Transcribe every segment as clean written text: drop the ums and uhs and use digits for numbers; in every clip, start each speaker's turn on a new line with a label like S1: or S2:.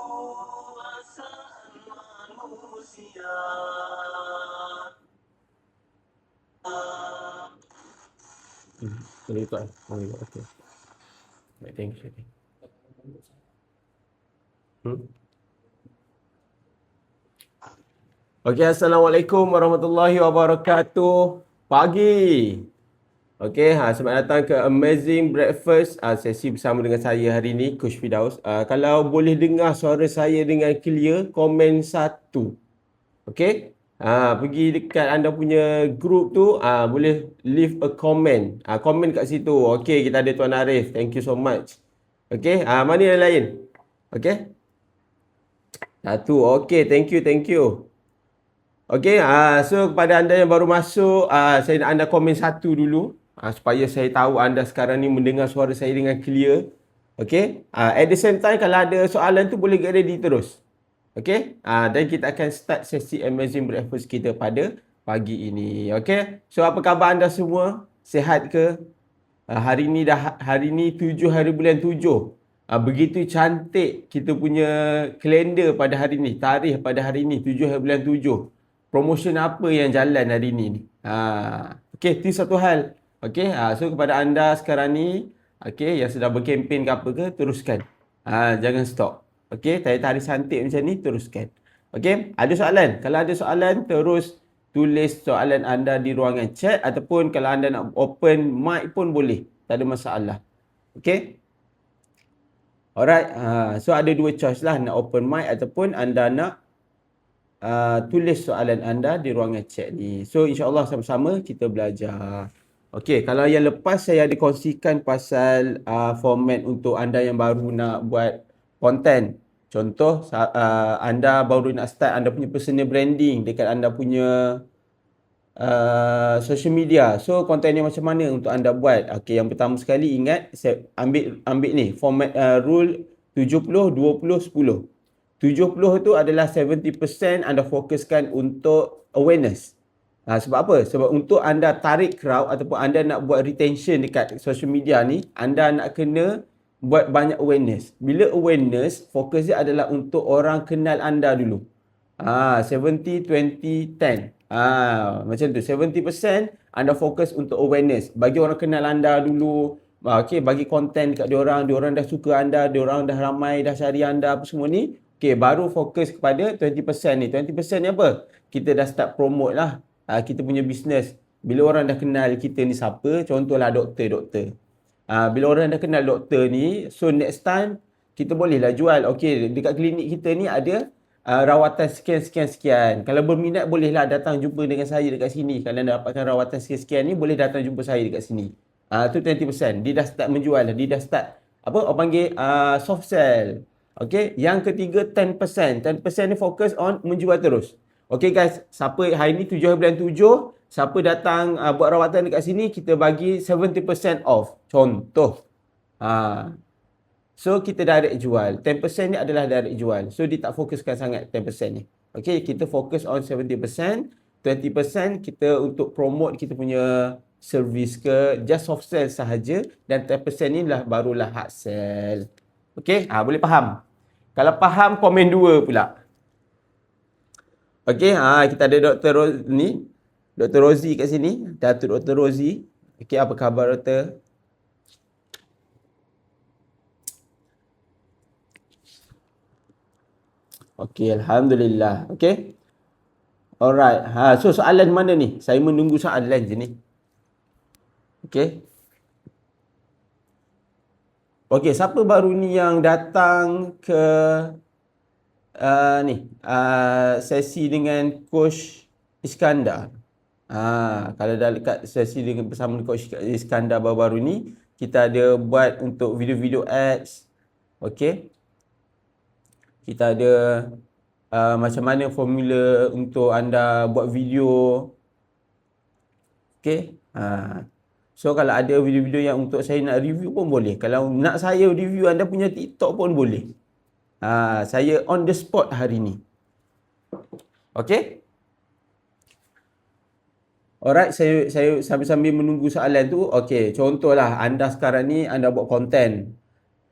S1: Boleh ikut kan? Boleh ikut, okay. Baik, thank you. Okay, Assalamualaikum warahmatullahi wabarakatuh. Pagi. Okay, selamat datang ke Amazing Breakfast, sesi bersama dengan saya hari ini, Coach Firdaus. Kalau boleh dengar suara saya dengan clear, komen 1. Okay, pergi dekat anda punya group tu, boleh leave a comment. Komen kat situ. Okay, kita ada Tuan Arif. Thank you so much. Okay, mana yang lain? Okay, 1. Okay, thank you, thank you. Okay, so kepada anda yang baru masuk, saya nak anda komen 1 dulu, supaya saya tahu anda sekarang ni mendengar suara saya dengan clear. Okay, at the same time kalau ada soalan tu boleh get ready terus. Okay, dan kita akan start sesi Amazing Breakfast kita pada pagi ini. Okay, so apa khabar anda semua? Sihat ke? Hari ni 7 hari bulan 7. Begitu cantik kita punya kalender pada hari ni, tarikh pada hari ni 7 hari bulan 7. Promotion apa yang jalan hari ni? Okay, itu satu hal. Okay, so kepada anda sekarang ni, okay, yang sedang berkempen ke apa ke, teruskan. Jangan stop. Okay, tarikh-tarikh cantik macam ni, teruskan. Okay, ada soalan? Kalau ada soalan, terus tulis soalan anda di ruangan chat ataupun kalau anda nak open mic pun boleh. Tak ada masalah. Okay. Alright, so ada 2 choice lah, nak open mic ataupun anda nak tulis soalan anda di ruangan chat ni. So insyaAllah sama-sama kita belajar. Okay, kalau yang lepas saya ada kongsikan pasal format untuk anda yang baru nak buat konten. Contoh, anda baru nak start anda punya personal branding dekat anda punya social media. So konten ni macam mana untuk anda buat? Okay, yang pertama sekali ingat, saya ambil ni format rule 70 20 10. 70 tu adalah 70% anda fokuskan untuk awareness. Sebab apa? Sebab untuk anda tarik crowd ataupun anda nak buat retention dekat social media ni, anda nak kena buat banyak awareness. Bila awareness, fokus dia adalah untuk orang kenal anda dulu. 70, 20, 10. Macam tu. 70% anda fokus untuk awareness. Bagi orang kenal anda dulu. Okay, bagi konten kat diorang dah suka anda, diorang dah ramai, dah cari anda apa semua ni. Okay, baru fokus kepada 20% ni. 20% ni apa? Kita dah start promote lah kita punya business. Bila orang dah kenal kita ni siapa, contohlah doktor. Bila orang dah kenal doktor ni, so next time kita bolehlah jual. Okay, dekat klinik kita ni ada rawatan sekian. Kalau berminat bolehlah datang jumpa dengan saya dekat sini. Kalau anda dapatkan rawatan sekian ni, boleh datang jumpa saya dekat sini. Tu 20%. Dia dah start menjual. Dia dah start, orang panggil soft sell. Okay, yang ketiga 10%. 10% ni fokus on menjual terus. Okay guys, siapa hari ni 7 bulan 7, siapa datang buat rawatan dekat sini, kita bagi 70% off. Contoh. So kita direct jual. 10% ni adalah direct jual. So dia tak fokuskan sangat 10% ni. Okay, kita fokus on 70%. 20% kita untuk promote kita punya service ke, just soft sell sahaja. Dan 10% ni lah barulah hard sell. Okay, boleh faham? Kalau faham, komen 2 pula. Okay, kita ada Dr. Rozi kat sini. Datuk Dr. Rozi. Okay, apa khabar Dr.? Okay, Alhamdulillah. Okay. Alright. So soalan mana ni? Saya menunggu soalan je ni. Okay. Okay, siapa baru ni yang datang ke sesi dengan Coach Iskandar? Kalau dah dekat sesi bersama Coach Iskandar baru-baru ni, kita ada buat untuk video-video ads. Okay. Kita ada macam mana formula untuk anda buat video. Okay. So kalau ada video-video yang untuk saya nak review pun boleh. Kalau nak saya review anda punya TikTok pun boleh. Saya on the spot hari ni. Okay. Alright, saya sambil-sambil menunggu soalan tu. Okay, contohlah anda sekarang ni anda buat konten.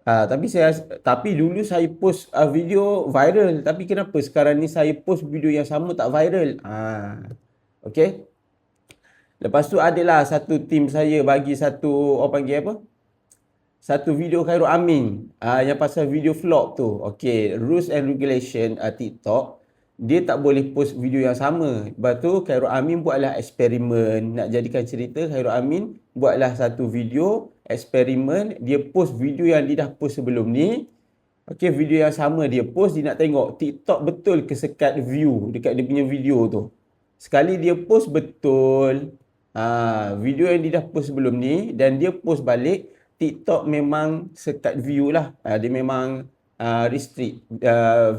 S1: Tapi dulu saya post video viral, tapi kenapa sekarang ni saya post video yang sama tak viral? Okey. Lepas tu adalah satu tim saya bagi satu, orang panggil apa? Satu video Khairul Amin yang pasal video vlog tu. Okey, rules and regulation TikTok, dia tak boleh post video yang sama. Lepas tu Khairul Amin buatlah eksperimen, nak jadikan cerita. Khairul Amin buatlah satu video eksperimen, dia post video yang dia dah post sebelum ni. Okey, video yang sama dia post, dia nak tengok TikTok betul ke sekat view dekat dia punya video tu. Sekali dia post betul video yang dia dah post sebelum ni dan dia post balik, TikTok memang sekat view lah. Dia memang restrict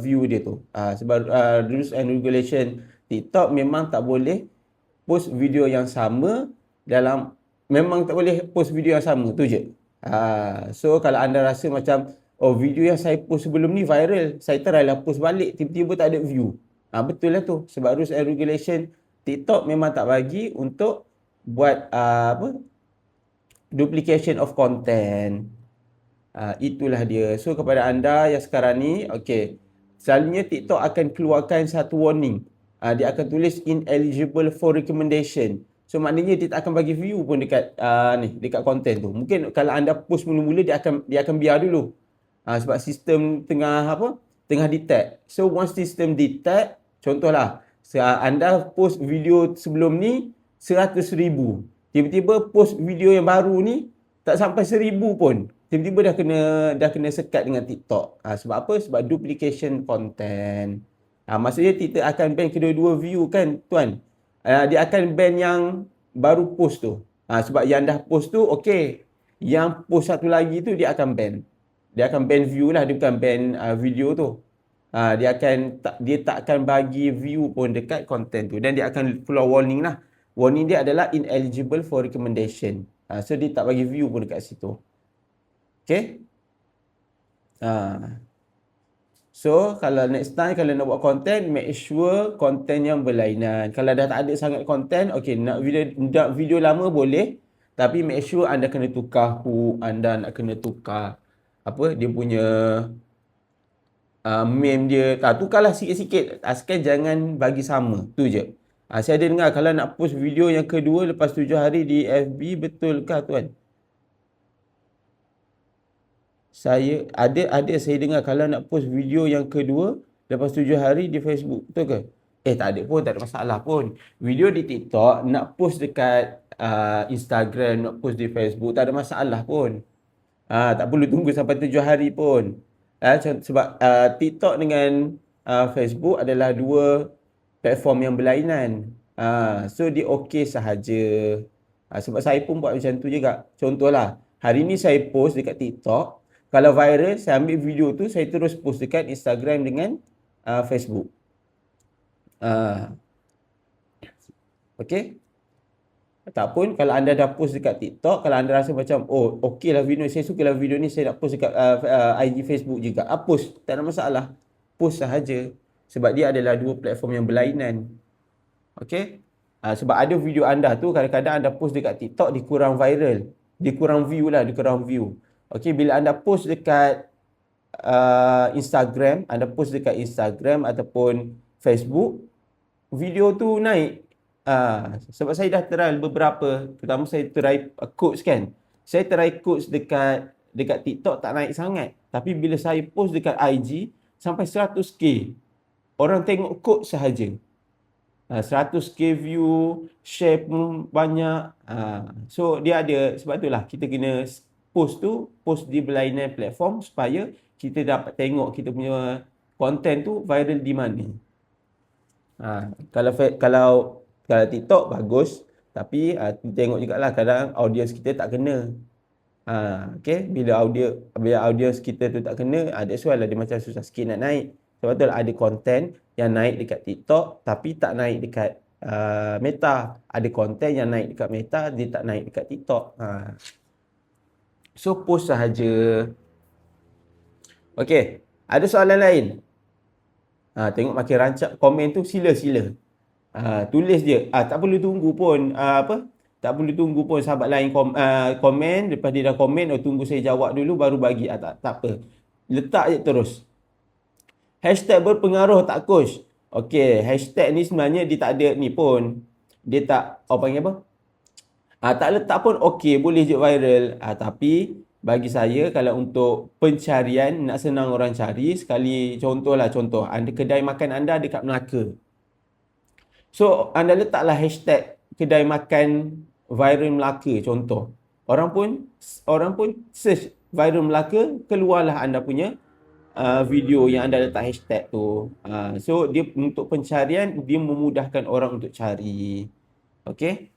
S1: view dia tu. Sebab rules and regulation TikTok memang tak boleh post video yang sama memang tak boleh post video yang sama tu je. So kalau anda rasa macam video yang saya post sebelum ni viral, saya try lah post balik, tiba-tiba tak ada view. Betul lah tu. Sebab rules and regulation TikTok memang tak bagi untuk buat duplication of content. Itulah dia. So kepada anda yang sekarang ni, okey, selalunya TikTok akan keluarkan satu warning. Dia akan tulis ineligible for recommendation. So maknanya dia tak akan bagi view pun dekat dekat content tu. Mungkin kalau anda post mula-mula dia akan biar dulu. Sebab sistem tengah detect. So once sistem detect, contohlah anda post video sebelum ni 100,000. Tiba-tiba post video yang baru ni tak sampai 1,000 pun. Tiba-tiba dah kena sekat dengan TikTok. Sebab apa? Sebab duplication content. Maksudnya TikTok akan ban kedua-dua view kan tuan. Dia akan ban yang baru post tu. Sebab yang dah post tu okey. Yang post satu lagi tu dia akan ban. Dia akan ban view lah, dia bukan ban video tu. Dia tak akan bagi view pun dekat content tu dan dia akan keluar warning lah. Warning dia adalah ineligible for recommendation. So dia tak bagi view pun dekat situ. Okay. So kalau next time kalau nak buat content, make sure content yang berlainan. Kalau dah tak ada sangat content, okay, nak video lama boleh. Tapi make sure anda kena tukar hook, anda nak kena tukar dia punya meme dia. Tukarlah sikit-sikit. Asalkan jangan bagi sama. Tu je. Saya ada dengar kalau nak post video yang kedua lepas 7 hari di FB, betulkah tuan? Saya dengar kalau nak post video yang kedua lepas 7 hari di Facebook, betul ke? Tak ada pun, tak ada masalah pun. Video di TikTok nak post dekat Instagram, nak post di Facebook, tak ada masalah pun. Tak perlu tunggu sampai 7 hari pun. Sebab TikTok dengan Facebook adalah dua platform yang berlainan. So dia okey sahaja. Sebab saya pun buat macam tu juga. Contohlah, hari ni saya post dekat TikTok. Kalau viral, saya ambil video tu, saya terus post dekat Instagram dengan Facebook. Okey? Tak pun kalau anda dah post dekat TikTok, kalau anda rasa macam okey lah video ni, saya suka lah video ni, saya nak post dekat IG Facebook juga. Post, tak ada masalah. Post sahaja. Sebab dia adalah dua platform yang berlainan. Okey? Sebab ada video anda tu kadang-kadang anda post dekat TikTok, dia kurang viral. Dia kurang view lah, dia kurang view. Okey, bila anda post dekat Instagram, anda post dekat Instagram ataupun Facebook, video tu naik. Sebab saya dah try beberapa, terutama saya try quotes kan. Saya try quotes dekat TikTok tak naik sangat. Tapi bila saya post dekat IG, sampai 100k. Orang tengok quote sahaja. 100k view, share pun banyak. So dia ada, sebab itulah kita kena post di berlainan platform supaya kita dapat tengok kita punya content tu viral di mana. Kalau TikTok bagus, tapi tengok jugalah kadang audience kita tak kena. Okay, bila audience kita tu tak kena, that's why lah dia macam susah sikit nak naik. Sebab tu ada konten yang naik dekat TikTok tapi tak naik dekat Meta. Ada konten yang naik dekat Meta, dia tak naik dekat TikTok. So post sahaja. Okay, ada soalan lain? Tengok makin rancak komen tu, sila. Tulis je. Tak perlu tunggu pun Tak perlu tunggu pun sahabat lain komen, lepas dia dah komen, tunggu saya jawab dulu baru bagi. Tak apa. Letak je terus. Hashtag berpengaruh tak coach? Okey, hashtag ni sebenarnya dia tak ada ni pun. Dia tak, panggil apa? Tak letak pun okey, boleh je viral. Tapi bagi saya kalau untuk pencarian, nak senang orang cari, sekali contoh, anda kedai makan anda dekat Melaka. So, anda letaklah hashtag kedai makan viral Melaka contoh. Orang pun search viral Melaka, keluarlah anda punya video yang anda letak hashtag tu. So, dia untuk pencarian, dia memudahkan orang untuk cari. Okey?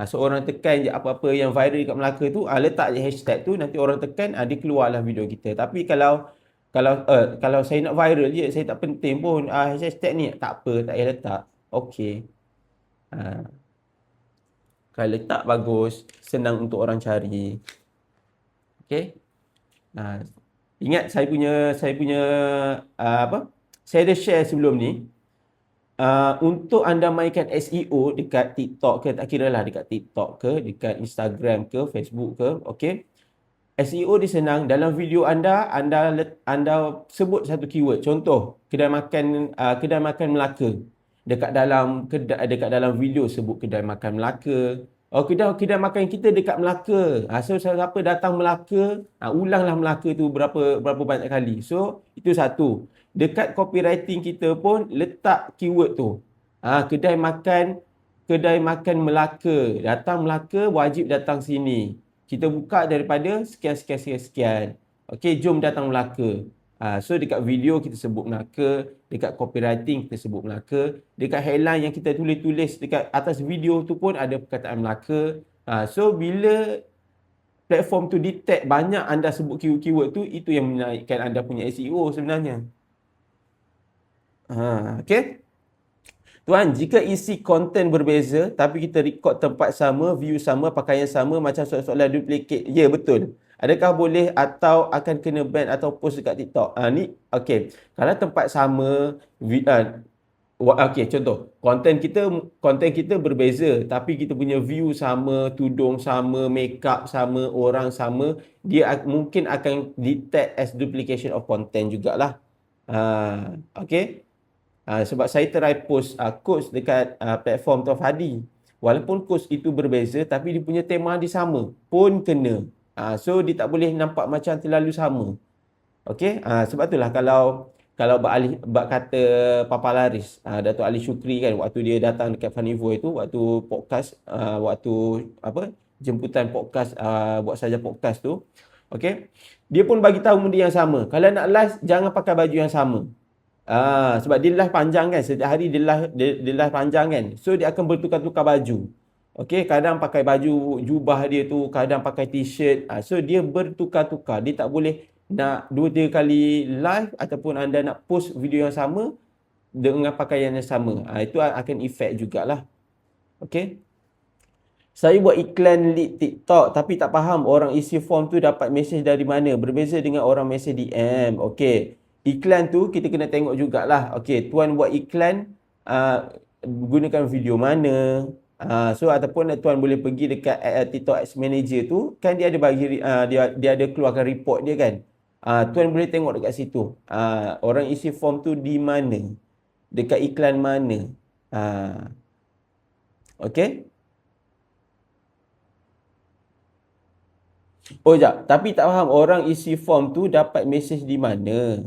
S1: So, orang tekan je apa-apa yang viral dekat Melaka tu, letak je hashtag tu, nanti orang tekan, dia keluarlah video kita. Tapi kalau saya nak viral je, saya tak penting pun hashtag ni, tak apa, tak payah letak. Okey. Kalau letak bagus, senang untuk orang cari. Okey? Ingat saya punya saya ada share sebelum ni. Untuk anda mainkan SEO dekat TikTok ke, tak kira lah dekat TikTok ke, dekat Instagram ke, Facebook ke, okey. SEO dia senang. Dalam video anda sebut satu keyword. Contoh, kedai makan Melaka. Dekat dalam video sebut kedai makan Melaka. Kedai makan kita dekat Melaka. So siapa datang Melaka, ulanglah Melaka tu berapa banyak kali. So itu satu. Dekat copywriting kita pun letak keyword tu. Kedai makan Melaka. Datang Melaka wajib datang sini. Kita buka daripada sekian. Okey, jom datang Melaka. So dekat video kita sebut Melaka, dekat copywriting kita sebut Melaka, dekat headline yang kita tulis dekat atas video tu pun ada perkataan Melaka. So bila platform tu detect banyak anda sebut keyword tu, itu yang menaikkan anda punya SEO sebenarnya. Okey. Tuan, jika isi konten berbeza tapi kita record tempat sama, view sama, pakaian sama, macam soalan duplicate. Ya, betul. Adakah boleh atau akan kena ban atau post dekat TikTok? Ni okey. Kalau tempat sama, okey, contoh. Konten kita berbeza tapi kita punya view sama, tudung sama, makeup sama, orang sama, dia mungkin akan detect as duplication of content jugalah. Okey. Sebab saya try post quotes dekat platform Tuan Fadi. Walaupun quotes itu berbeza tapi dia punya tema dia sama, pun kena. So dia tak boleh nampak macam terlalu sama. Okey, sebab itulah kalau bak kata Papa Laris, Datuk Ali Shukri kan, waktu dia datang dekat Funivoy tu, waktu podcast, jemputan podcast, buat saja podcast tu. Okey, dia pun bagi tahu benda yang sama. Kalau nak live, jangan pakai baju yang sama. Sebab dia live panjang kan, setiap hari dia live panjang kan. So dia akan bertukar-tukar baju. Okey, kadang pakai baju jubah dia tu, kadang pakai t-shirt. So dia bertukar-tukar. Dia tak boleh nak 2-3 kali live ataupun anda nak post video yang sama dengan pakaian yang sama. Itu akan efek jugalah. Okey. Saya buat iklan lead TikTok tapi tak faham orang isi form tu dapat mesej dari mana. Berbeza dengan orang mesej DM. Okey. Iklan tu kita kena tengok jugalah. Okey, tuan buat iklan gunakan video mana. So ataupun tuan boleh pergi dekat TikTok Ads Manager tu, kan dia ada bagi dia ada keluarkan report dia kan. Tuan boleh tengok dekat situ. Orang isi form tu di mana? Dekat iklan mana? Okey. Sekejap. Tapi tak faham orang isi form tu dapat mesej di mana?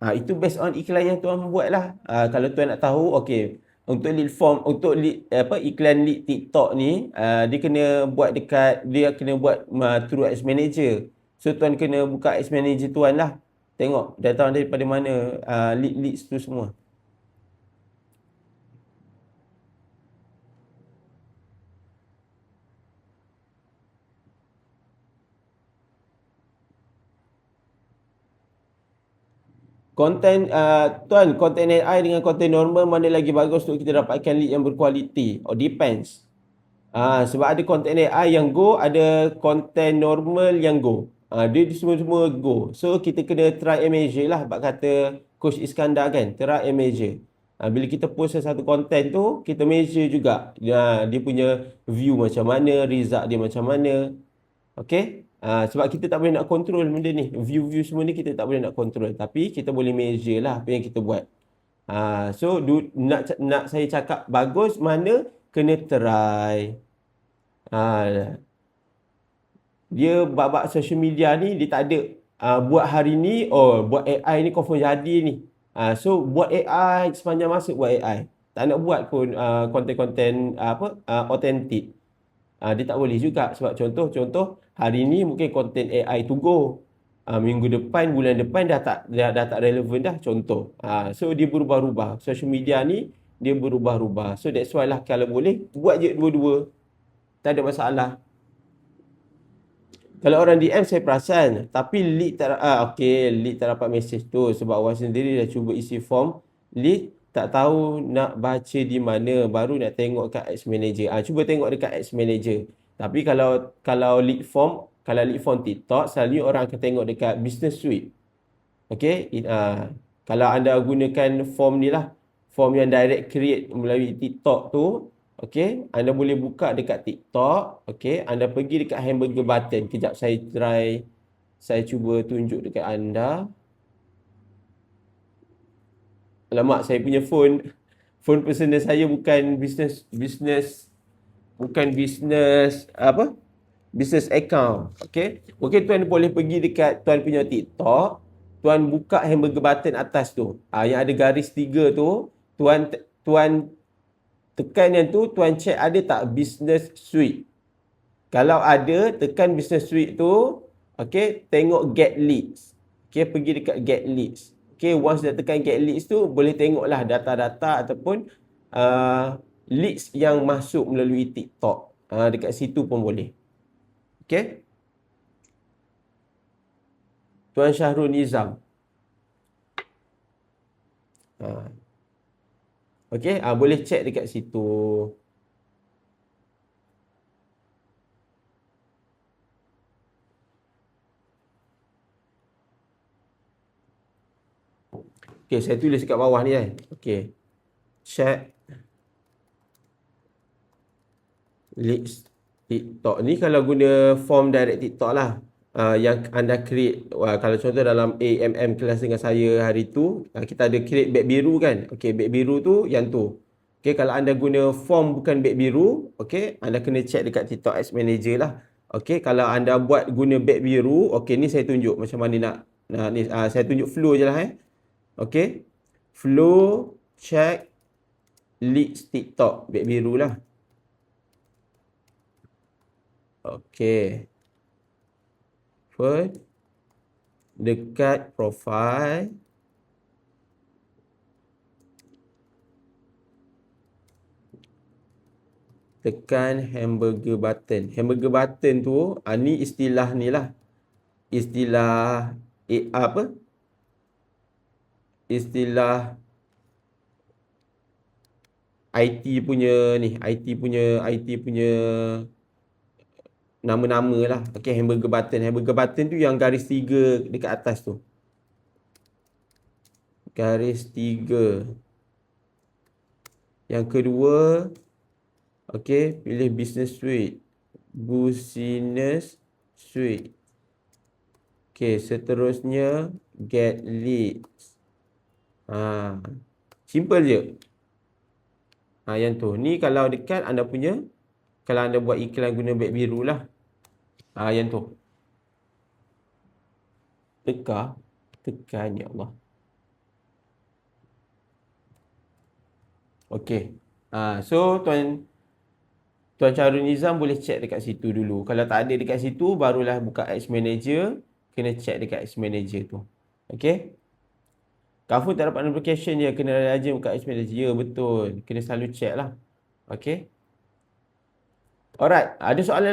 S1: Itu based on iklan yang tuan buat lah. Kalau tuan nak tahu, okey. Untuk lead form, iklan lead TikTok ni, dia kena buat through Ads Manager. So tuan kena buka Ads Manager tuan lah. Tengok datang daripada mana leads tu semua. Konten konten AI dengan konten normal mana lagi bagus untuk kita dapatkan lead yang berkualiti? Depends. Sebab ada konten AI yang go, ada konten normal yang go. Dia semua go. So kita kena try and measure lah. Bak kata Coach Iskandar kan, try and measure. Bila kita post satu konten tu, kita measure juga dia punya view macam mana, result dia macam mana. Okay? Sebab kita tak boleh nak control benda ni. View-view semua ni kita tak boleh nak control. Tapi kita boleh measure lah apa yang kita buat. So, nak saya cakap bagus mana, kena try. Dia bab social media ni, dia tak ada buat hari ni, buat AI ni confirm jadi ni. So, buat AI sepanjang masa buat AI. Tak nak buat pun konten-konten authentic. Dia tak boleh juga sebab contoh hari ni mungkin konten AI to go. Minggu depan, bulan depan dah tak relevan dah contoh. So dia berubah-ubah. Social media ni dia berubah-ubah. So that's why lah kalau boleh buat je dua-dua. Tak ada masalah. Kalau orang DM saya perasan, tapi lead lead tak dapat message tu sebab awak sendiri dah cuba isi form, lead tak tahu nak baca di mana, baru nak tengok kat Ads Manager. Cuba tengok dekat Ads Manager. Tapi kalau lead form TikTok, selalunya orang akan tengok dekat Business Suite. Okey, kalau anda gunakan form ni lah, form yang direct create melalui TikTok tu, okey, anda boleh buka dekat TikTok, okey, anda pergi dekat hamburger button. Kejap saya cuba tunjuk dekat anda. Alamak, saya punya phone personal saya bukan business business account. Okey, tuan boleh pergi dekat tuan punya TikTok, tuan buka hamburger button atas tu. Yang ada garis 3 tu, tuan tekan yang tu, tuan check ada tak Business Suite. Kalau ada, tekan Business Suite tu, okey, tengok Get Leads. Okey, pergi dekat Get Leads. Okey, once dah tekan Get Leads tu, boleh tengoklah data-data ataupun leads yang masuk melalui TikTok. Dekat situ pun boleh. Okey. Tuan Syahrul Nizam. Okey, boleh check dekat situ. Okey, saya tulis dekat bawah ni kan. Okey. Check leads TikTok. Ni kalau guna form direct TikTok lah. Yang anda create. Kalau contoh dalam AMM kelas dengan saya hari tu, kita ada create beg biru kan. Okey, beg biru tu yang tu. Okey, kalau anda guna form bukan beg biru, okey, anda kena check dekat TikTok Ads Manager lah. Okey, kalau anda buat guna beg biru, okey, ni saya tunjuk macam mana nak ni, saya tunjuk flow je lah Okey. Flow check leads TikTok beg biru lah. Okey. First, dekat profile. Tekan hamburger button. Hamburger button tu, ni istilah ni lah. Istilah istilah IT punya ni, IT punya nama-nama lah. Okey, hamburger button. Hamburger button tu yang garis 3 dekat atas tu. Garis 3. Yang kedua, okey, pilih Business Suite. Business Suite. Okey, seterusnya Get Leads. Simple je. Yang tu. Ni kalau dekat anda punya, kalau anda buat iklan guna beg biru lah. Yang tu. Tekan, ya Allah. Okey. So Tuan Syahrul Nizam boleh check dekat situ dulu. Kalau tak ada dekat situ, barulah buka Ads Manager. Kena check dekat Ads Manager tu. Okey. Kafu tak dapat notification je. Kena rajin buka Ads Manager. Ya, betul. Kena selalu check lah. Okey. Alright. Ada soalan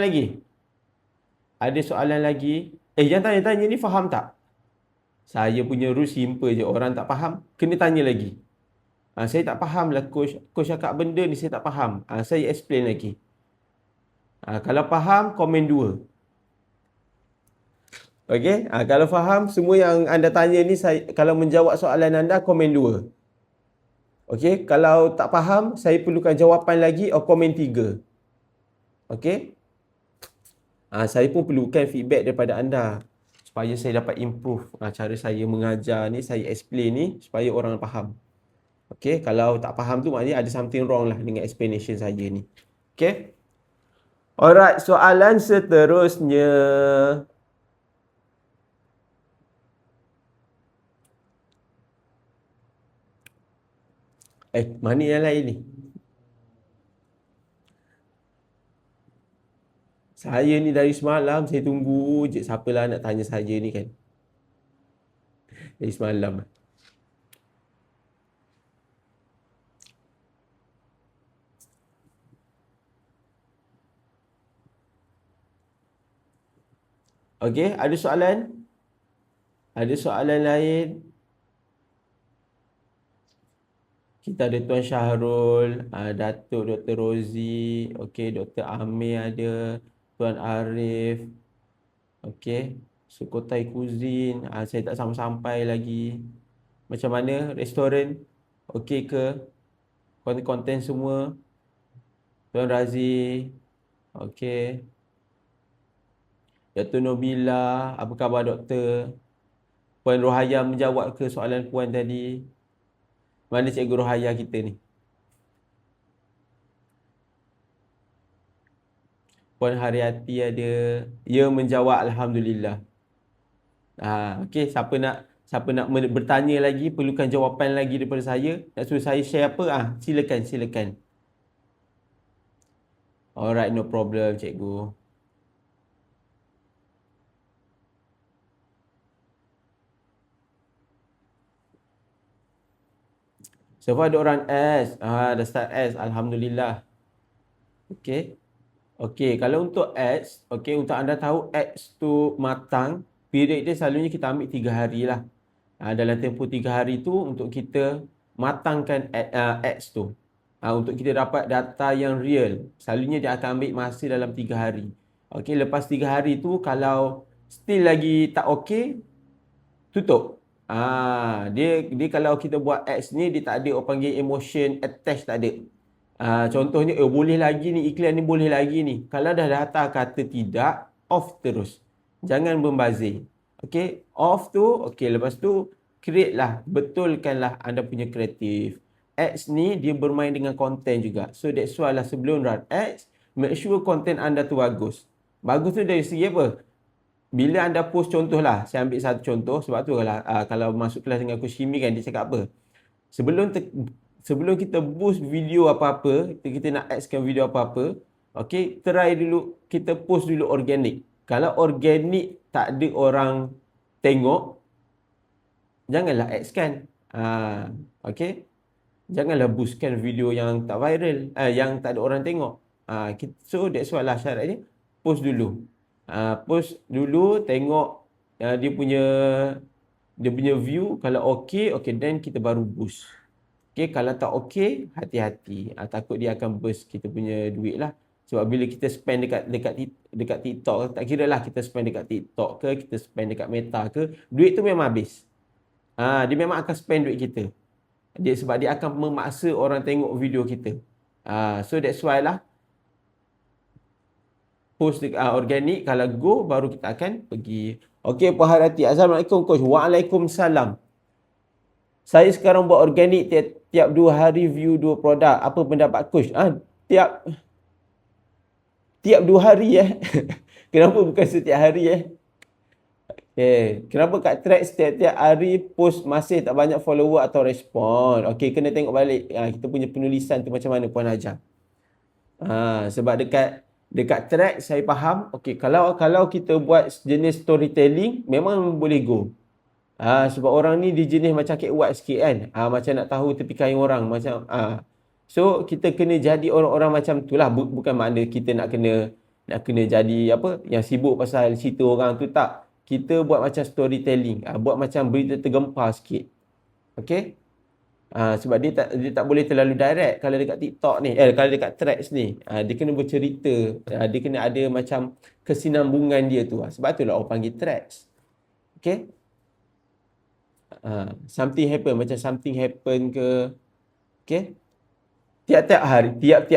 S1: lagi? Yang tanya-tanya ni faham tak? Saya punya rule simple je. Orang tak faham, kena tanya lagi. Saya tak faham lah coach cakap benda ni saya tak faham. Saya explain lagi. Kalau faham, komen 2. Okey, kalau faham semua yang anda tanya ni, kalau menjawab soalan anda, komen 2. Okey, kalau tak faham, saya perlukan jawapan lagi atau komen 3. Okey? Saya pun perlukan feedback daripada anda supaya saya dapat improve cara saya mengajar ni, saya explain ni supaya orang faham. Okey, kalau tak faham tu maknanya ada something wrong lah dengan explanation saya ni. Okey? Alright, soalan seterusnya. Mana yang lain ni? Saya ni dari semalam saya tunggu je siapalah nak tanya saya ni kan. Dari semalam. Okey, ada soalan? Ada soalan lain? Kita ada Tuan Syahrul, Datuk Dr. Rozi, okey, Dr. Amir ada, Tuan Arif, okey, Sukotai Cuisine, saya tak sampai lagi. Macam mana restoran? Okey ke? Konten semua? Tuan Razi, okey. Dr. Nobila, apa khabar doktor? Puan Rohaya menjawab ke soalan puan tadi? Mana Cikgu Rohaya kita ni? Puan Haryati ada. Ya, menjawab Alhamdulillah. Okey, siapa nak bertanya lagi, perlukan jawapan lagi daripada saya, nak suruh saya share apa? Silakan. Alright, no problem cikgu. So far ada orang S. Dah start S. Alhamdulillah. Okey. Okey, kalau untuk X, okey, untuk anda tahu X tu matang, period dia selalunya kita ambil 3 hari lah. Dalam tempoh 3 hari tu untuk kita matangkan X tu. Untuk kita dapat data yang real, selalunya dia akan ambil masa dalam 3 hari. Okey, lepas 3 hari tu kalau still lagi tak okey, tutup. Dia kalau kita buat X ni, dia tak ada orang panggil emotion attach, tak ada. Contohnya, boleh lagi ni, iklan ni boleh lagi ni. Kalau dah data kata tidak, off terus. Jangan membazir. Okay, off tu, okay, lepas tu, create lah, betulkanlah anda punya kreatif. Ads ni, dia bermain dengan konten juga. So, that's why lah sebelum run ads, make sure konten anda tu bagus. Bagus tu dari segi apa? Bila anda post contoh lah, saya ambil satu contoh, sebab tu kalau masuk kelas dengan Coach Kimi kan, dia cakap apa? Sebelum kita boost video apa-apa, kita nak add-kan video apa-apa, okay, try dulu, kita post dulu organik. Kalau organik tak ada orang tengok, janganlah add-kan. Okay, janganlah boostkan video yang tak viral, yang tak ada orang tengok. So that's why lah syaratnya, post dulu. Post dulu, tengok dia punya view. Kalau okay, then kita baru boost. Okay, kalau tak okay, hati-hati. Takut dia akan burst kita punya duit lah. Sebab bila kita spend dekat TikTok, tak kira lah kita spend dekat TikTok ke, kita spend dekat Meta ke, duit tu memang habis. Dia memang akan spend duit kita. Sebab dia akan memaksa orang tengok video kita. So that's why lah, post organik, kalau go, baru kita akan pergi. Okay, Puan Harati. Assalamualaikum Coach. Waalaikumsalam. Saya sekarang buat organik tiap 2 hari view 2 produk. Apa pendapat Coach? Tiap 2 hari Kenapa bukan setiap hari Okay. Kenapa kat track setiap hari post masih tak banyak follower atau respon? Okay, kena tengok balik kita punya penulisan tu macam mana Puan Hajar. Sebab dekat track saya faham. Okay, kalau kita buat jenis storytelling, memang boleh go. Sebab orang ni dia jenis macam kek sikit kan. Macam nak tahu tepi kain orang. Macam so, kita kena jadi orang-orang macam tu lah. Bukan makna kita nak kena jadi apa, yang sibuk pasal cerita orang tu, tak. Kita buat macam storytelling. Buat macam berita tergempar sikit. Okay. Sebab dia tak boleh terlalu direct kalau dekat TikTok ni. Kalau dekat Threads ni. Dia kena bercerita. Dia kena ada macam kesinambungan dia tu. Sebab tu lah orang panggil Threads. Okay. Something happen, macam something happen ke, Okey. Tiap-tiap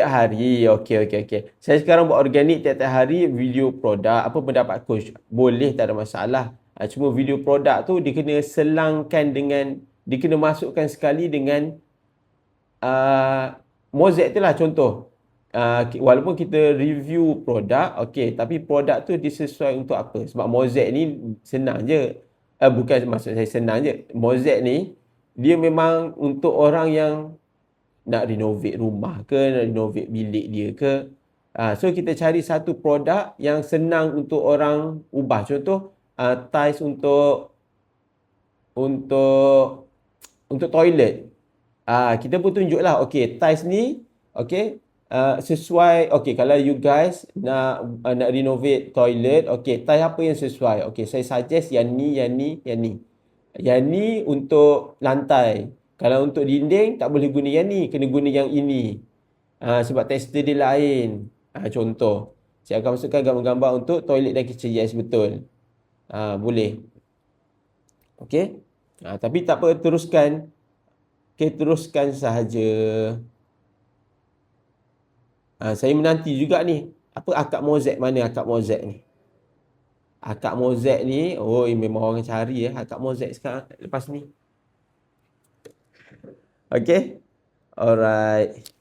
S1: hari. Okey. Saya sekarang buat organik tiap-tiap hari video produk. Apa pendapat coach? Boleh, tak ada masalah. Cuma video produk tu dia kena selangkan dengan, dia kena masukkan sekali dengan mosaic tu lah contoh. Walaupun kita review produk, okey, tapi produk tu disesuai untuk apa? Sebab mosaic ni senang je. Bukan maksud saya senang je. Mosaic ni dia memang untuk orang yang nak renovate rumah ke, nak renovate bilik dia ke. So kita cari satu produk yang senang untuk orang ubah. Contoh tiles untuk untuk toilet. Kita pun tunjuklah, okey, tiles ni okey, sesuai. Okey, kalau you guys nak renovate toilet, okey, tiles apa yang sesuai? Okey, saya suggest yang ni. Yang ni untuk lantai. Kalau untuk dinding tak boleh guna yang ni, kena guna yang ini. Sebab tekstur dia lain. Contoh, saya akan masukkan gambar-gambar untuk toilet dan kitchen. Yes, betul. Boleh. Okey. Tapi tak apa, teruskan. Okey, teruskan sahaja. Saya menanti juga ni. Apa akak mosaic, mana akak mosaic ni? Akak mosaic ni, memang orang cari akak mosaic sekarang lepas ni. Okey. Alright.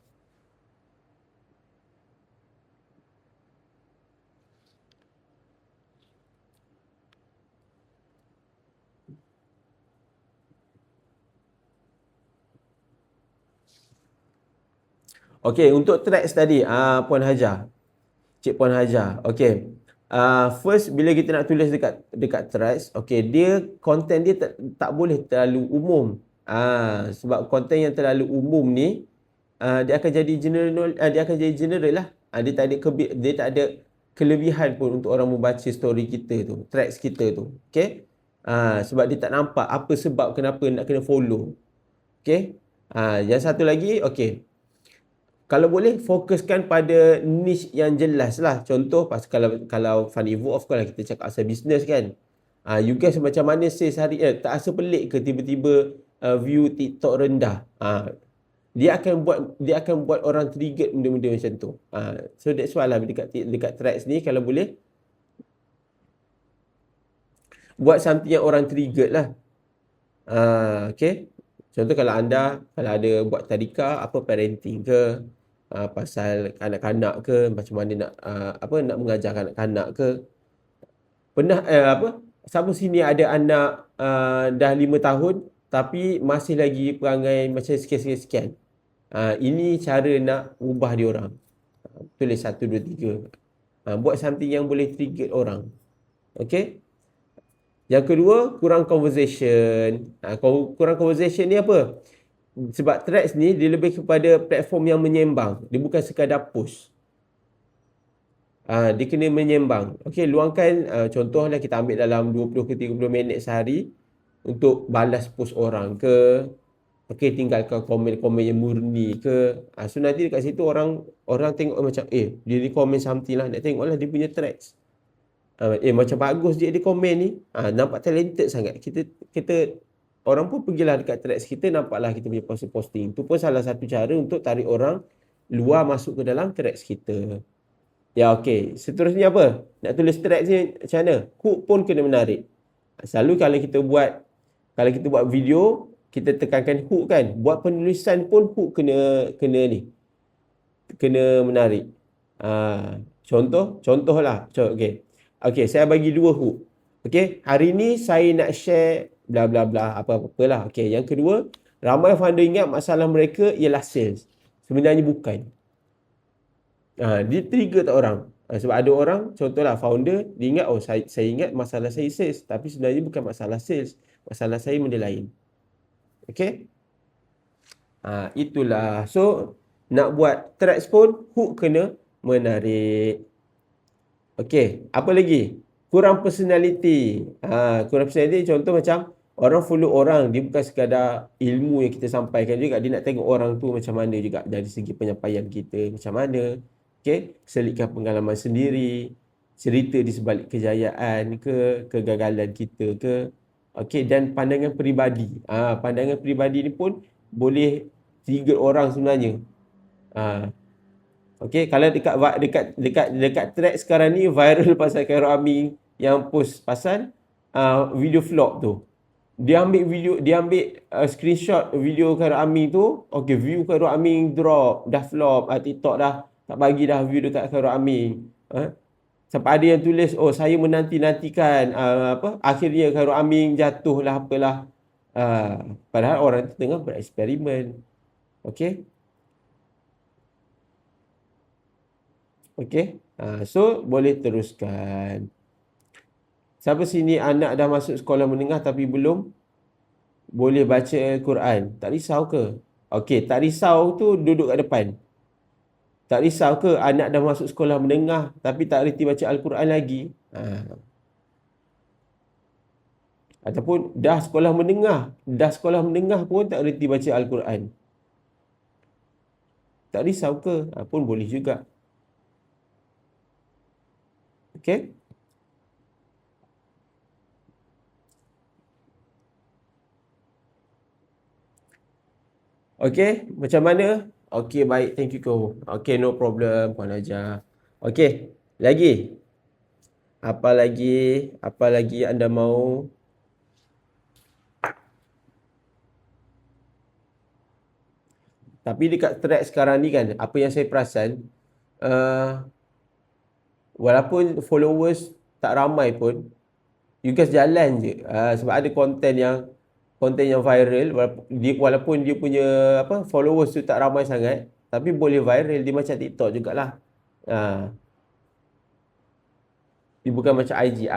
S1: Okey, untuk tracks tadi, Puan Hajar. Cik Puan Hajar. Okey. First, bila kita nak tulis dekat tracks, okey, dia content dia tak boleh terlalu umum. Sebab konten yang terlalu umum ni dia akan jadi general lah. Dia tak ada kelebihan pun untuk orang membaca story kita tu, tracks kita tu. Okey. Sebab dia tak nampak apa sebab kenapa nak kena follow. Okey. Yang satu lagi, okey, kalau boleh fokuskan pada niche yang jelas lah. Contoh, kalau Fun Evo, of course lah kita cakap asal business kan. You guys macam mana sales hari tak rasa pelik ke tiba-tiba view TikTok rendah? Dia akan buat orang trigger benda-benda macam tu. So that's why lah dekat threads ni, kalau boleh buat something yang orang trigger lah. Okay. Contoh kalau ada buat tadika, apa parenting ke, pasal kanak-kanak ke, macam mana nak mengajar kanak-kanak ke. Pernah siapa sini ada anak dah 5 tahun tapi masih lagi perangai macam sekian. Ini cara nak ubah dia orang. Tulis 1, 2, 3. Buat something yang boleh trigger orang. Okay. Yang kedua, kurang conversation. Kurang conversation ni apa? Sebab threads ni dia lebih kepada platform yang menyembang. Dia bukan sekadar post. Dia kena menyembang. Okey, luangkan contohlah kita ambil dalam 20 ke 30 minit sehari untuk balas post orang ke. Okey, tinggalkan komen-komen yang murni ke. So nanti dekat situ orang tengok macam dia ni komen something lah. Nak tengoklah dia punya threads. Macam bagus dia komen ni. Nampak talented sangat. Kita orang pun pergilah dekat threads kita, nampaklah kita punya posting. Itu pun salah satu cara untuk tarik orang luar masuk ke dalam threads kita. Ya, okey. Seterusnya apa? Nak tulis threads ni macam mana? Hook pun kena menarik. Selalu kalau kita buat video, kita tekankan hook kan. Buat penulisan pun hook kena menarik. Contohlah. Okey, saya bagi 2 hook. Okey, hari ni saya nak share bla bla bla apa-apalah. Okey, yang kedua, ramai founder ingat masalah mereka ialah sales. Sebenarnya bukan. Dia trigger tak orang. Sebab ada orang, contohlah founder, dia ingat saya ingat masalah saya sales, tapi sebenarnya bukan masalah sales. Masalah saya benda lain. Okey? Itulah. So, nak buat threads pun hook kena menarik. Okey, apa lagi? Kurang personality. Kurang personality contoh macam orang follow orang, dia bukan sekadar ilmu yang kita sampaikan juga, dia nak tengok orang tu macam mana juga dari segi penyampaian kita macam mana. Okey, selitkan pengalaman sendiri, cerita di sebalik kejayaan ke, kegagalan kita ke. Okey, dan pandangan peribadi. Pandangan peribadi ni pun boleh trigger orang sebenarnya. Okey, kalau dekat thread sekarang ni viral pasal Khairul Aming yang post pasal video vlog tu. Dia ambil screenshot video Khairul Aming tu. Okey, view Khairul Aming drop, dah flop, TikTok dah tak bagi dah view dekat Khairul Aming. Sampai ada yang tulis, oh saya menanti-nantikan akhirnya Khairul Aming jatuh lah apalah. Padahal orang tu tengah bereksperimen. Okey. Okey. So boleh teruskan. Siapa sini anak dah masuk sekolah menengah tapi belum boleh baca Al-Quran? Tak risau ke? Okey, tak risau tu duduk kat depan. Tak risau ke anak dah masuk sekolah menengah tapi tak reti baca Al-Quran lagi? Ataupun dah sekolah menengah pun tak reti baca Al-Quran. Tak risau ke? Pun boleh juga. Okey? Okey, macam mana? Okey, baik. Thank you, Ko. Okey, no problem, Puan Aja. Okey, lagi? Apa lagi? Apa lagi anda mau? Tapi dekat thread sekarang ni kan, apa yang saya perasan, uh, walaupun followers tak ramai pun, you guys jalan je. Sebab ada konten yang viral, walaupun dia punya followers tu tak ramai sangat, tapi boleh viral. Dia macam TikTok jugalah. Dia bukan macam IG.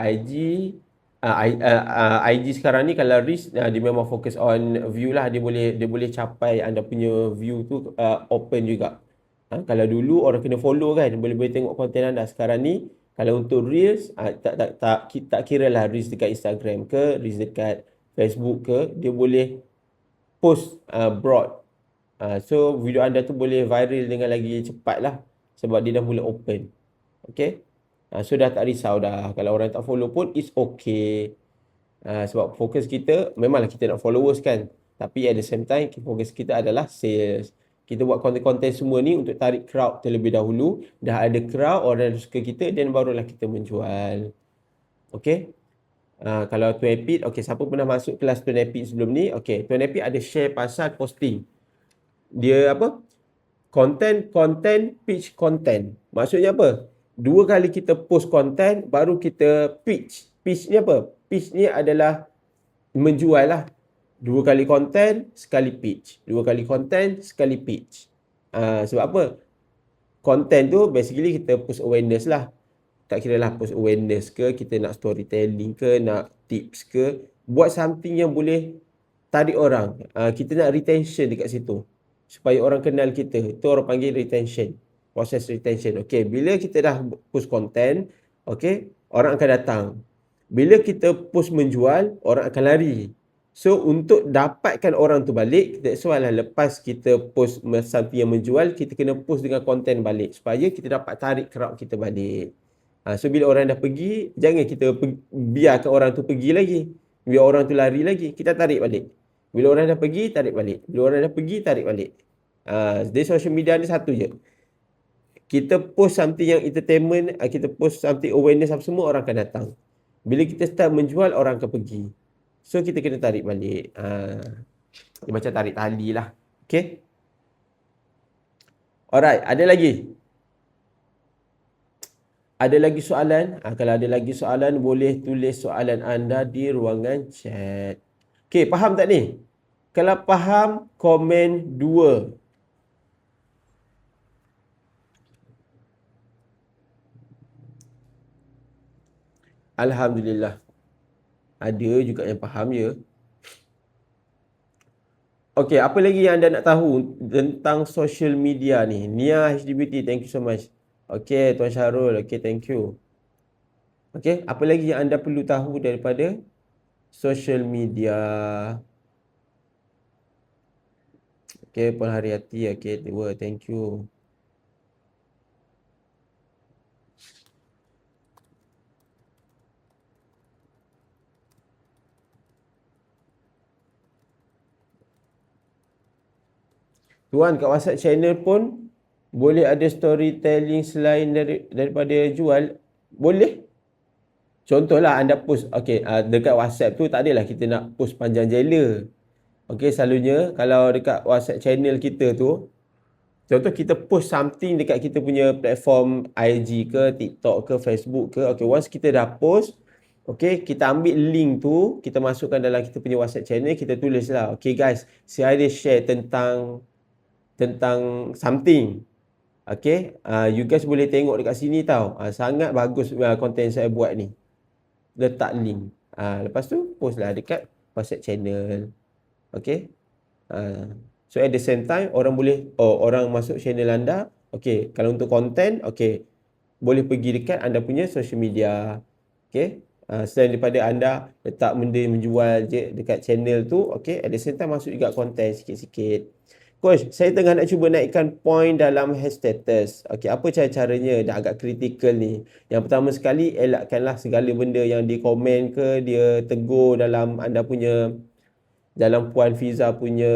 S1: IG sekarang ni kalau reach, dia memang fokus on view lah. Dia boleh capai anda punya view tu open juga. Kalau dulu orang kena follow kan, boleh tengok konten anda. Sekarang ni kalau untuk reels, tak kira lah reels dekat Instagram ke, reels dekat Facebook ke, dia boleh post broad. So video anda tu boleh viral dengan lagi cepat lah, sebab dia dah mula open. Okay. So dah tak risau dah. Kalau orang tak follow pun it's okay. Sebab fokus kita memanglah kita nak followers kan. Tapi at the same time fokus kita adalah sales. Kita buat konten-konten semua ni untuk tarik crowd terlebih dahulu. Dah ada crowd, orang yang suka kita, dan barulah kita menjual. Okay. Kalau Tuan Epid, okay, siapa pernah masuk kelas Tuan Epid sebelum ni? Okay, Tuan Epid ada share pasal posting. Dia apa? Content, pitch content. Maksudnya apa? 2 kali kita post content, baru kita pitch. Pitch ni apa? Pitch ni adalah menjual lah. 2 kali content, sekali pitch. 2 kali content, sekali pitch. Sebab apa? Content tu basically kita post awareness lah. Tak kira lah post awareness ke, kita nak storytelling ke, nak tips ke. Buat something yang boleh tarik orang. Kita nak retention dekat situ, supaya orang kenal kita. Itu orang panggil retention. Proses retention. Okay, bila kita dah post content, okay, orang akan datang. Bila kita post menjual, orang akan lari. So, untuk dapatkan orang tu balik, that's why lah lepas kita post something yang menjual, kita kena post dengan content balik, supaya kita dapat tarik crowd kita balik. So, bila orang dah pergi, jangan kita biarkan orang tu pergi lagi. Biar orang tu lari lagi, kita tarik balik. Bila orang dah pergi, tarik balik. Bila orang dah pergi, tarik balik. Jadi social media ni satu je. Kita post something yang entertainment, kita post something awareness apa semua, orang akan datang. Bila kita start menjual, orang akan pergi. So kita kena tarik balik. Dia macam tarik tali lah. Okay. Alright, ada lagi? Ada lagi soalan? Kalau ada lagi soalan, boleh tulis soalan anda di ruangan chat. Okay, faham tak ni? Kalau faham, komen 2. Alhamdulillah. Ada juga yang faham ya. Okey, apa lagi yang anda nak tahu tentang social media ni? Nia HDBT, thank you so much. Okey, Tuan Syarul, okey, thank you. Okey, apa lagi yang anda perlu tahu daripada social media? Okey, Puan Haryati, okey, thank you. Tuan, kat WhatsApp channel pun boleh ada storytelling selain daripada jual. Boleh. Contohlah anda post, dekat WhatsApp tu tak adalah kita nak post panjang jela. Selalunya kalau dekat WhatsApp channel kita tu, contoh kita post something dekat kita punya platform IG ke, TikTok ke, Facebook ke. Once kita dah post, kita ambil link tu, kita masukkan dalam kita punya WhatsApp channel, kita tulis lah, guys, saya ada share tentang something. You guys boleh tengok dekat sini tau. Sangat bagus konten saya buat ni. Letak link. Lepas tu post lah dekat WhatsApp channel. So at the same time orang masuk channel anda. Kalau untuk konten, boleh pergi dekat anda punya social media. Selain daripada anda letak benda menjual je dekat channel tu, at the same time masuk juga konten sikit-sikit. Coach, saya tengah nak cuba naikkan point dalam hash status. Apa caranya? Dah agak kritikal ni. Yang pertama sekali, elakkanlah segala benda yang dia komen ke, dia tegur dalam anda punya, dalam Puan Fiza punya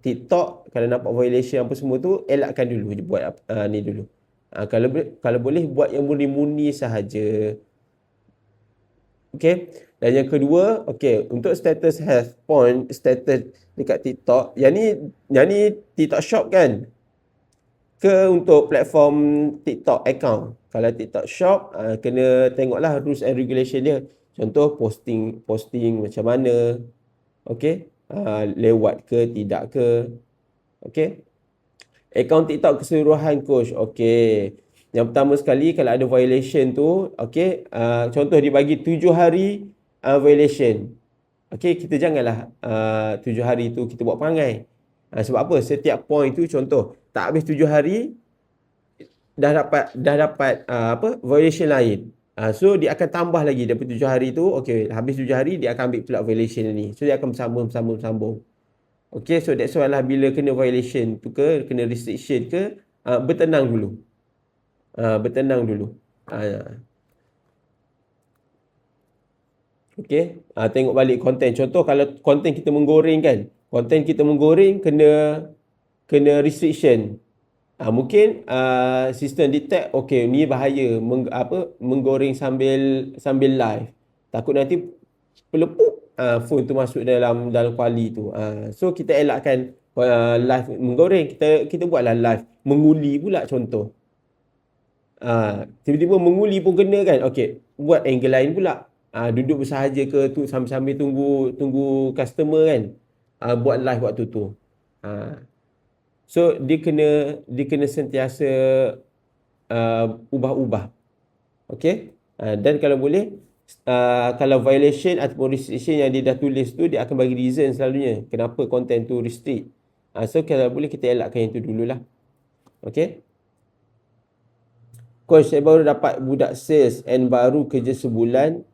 S1: TikTok. Kalau nampak violation apa semua tu, elakkan dulu. Buat ni dulu. Kalau boleh buat yang murni-murni sahaja. Dan yang kedua, untuk status hash point, status dekat TikTok, yang ni TikTok Shop kan? Ke untuk platform TikTok account? Kalau TikTok Shop, kena tengoklah rules and regulation dia. Contoh posting macam mana, lewat ke tidak ke. Account TikTok keseluruhan, coach. Yang pertama sekali, kalau ada violation tu, contoh dia bagi 7 hari violation. Kita janganlah 7 hari tu kita buat perangai. Sebab apa? Setiap point tu, contoh, tak habis 7 hari, dah dapat violation lain. So dia akan tambah lagi daripada 7 hari tu. Habis 7 hari, dia akan ambil pula violation ni. So dia akan bersambung. So that's why lah, bila kena violation tu ke, kena restriction ke, bertenang dulu. Tengok balik konten. Contoh kalau konten kita menggoreng kan, kena restriction. Mungkin sistem detect, ni bahaya, menggoreng sambil live. Takut nanti pelepuk phone tu masuk dalam kuali tu. So kita elakkan live menggoreng. Kita buatlah live menguli pula, contoh. Tiba-tiba menguli pun kena kan. Buat angle lain pula. Duduk bersahaja ke tu sambil tunggu customer kan. Buat live waktu tu. So dia kena sentiasa ubah-ubah. Dan kalau boleh, kalau violation ataupun restriction yang dia dah tulis tu, dia akan bagi reason selalunya kenapa konten tu restrict. So kalau boleh kita elakkan yang tu dululah. Coach, saya baru dapat budak sales and baru kerja sebulan,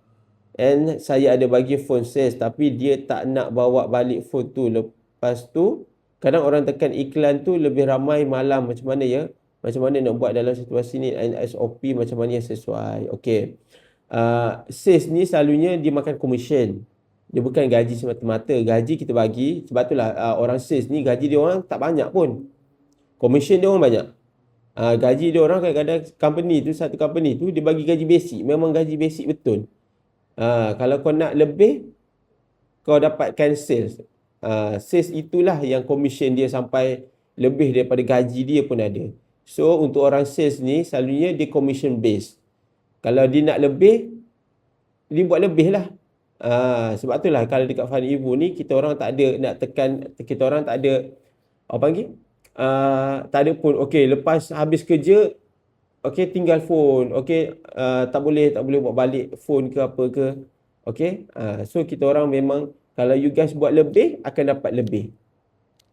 S1: and saya ada bagi phone sales tapi dia tak nak bawa balik phone tu. Lepas tu kadang orang tekan iklan tu lebih ramai malam. Macam mana ya? Macam mana nak buat dalam situasi ni, and SOP macam mana yang sesuai? Sales ni selalunya dia makan commission. Dia bukan gaji semata-mata. Gaji kita bagi, sebab itulah orang sales ni gaji dia orang tak banyak pun. Commission dia orang banyak. Gaji dia orang kadang-kadang satu company tu dia bagi gaji basic. Memang gaji basic betul. Kalau kau nak lebih, kau dapatkan sales. Sales itulah yang commission dia sampai lebih daripada gaji dia pun ada. So untuk orang sales ni selalunya dia commission based. Kalau dia nak lebih, dia buat lebih lah. Sebab itulah kalau dekat Fun Evo ni, kita orang tak ada nak tekan, kita orang tak ada tak ada pun. Lepas habis kerja, tinggal phone. Tak boleh buat balik phone ke apa ke. So kita orang memang, kalau you guys buat lebih, akan dapat lebih.